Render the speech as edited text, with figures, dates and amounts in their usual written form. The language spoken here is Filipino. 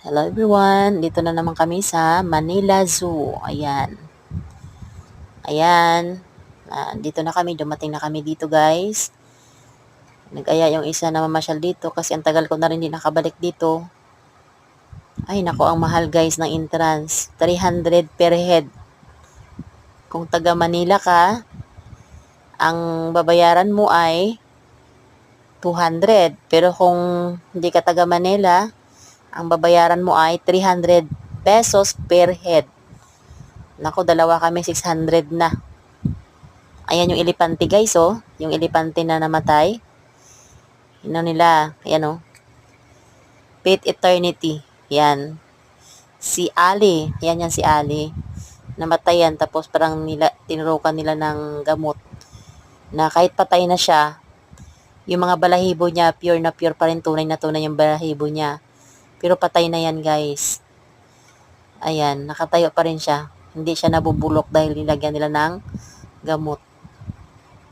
Hello everyone, dito na naman kami sa Manila Zoo. Ayan. Ayan. Dito na kami, dumating na kami dito guys. Nag-aya yung isa na mamasyal dito kasi ang tagal ko na rin din nakabalik dito. Ay nako, ang mahal guys ng entrance. 300 per head. Kung taga Manila ka, ang babayaran mo ay 200. Pero kung hindi ka taga Manila, ang babayaran mo ay 300 pesos per head. Nako, dalawa kami, 600 na. Ayan yung elepante guys, oh. Yung elepante na namatay. Yun nila, ayan oh. Pet Eternity. Yan. Si Ali. Ayan yan si Ali. Namatay yan, tapos parang tinurukan nila ng gamot. Na kahit patay na siya, yung mga balahibo niya, pure na pure pa rin, tunay na tunay yung balahibo niya. Pero patay na yan guys. Ayan, nakatayo pa rin siya. Hindi siya nabubulok dahil nilagyan nila ng gamot.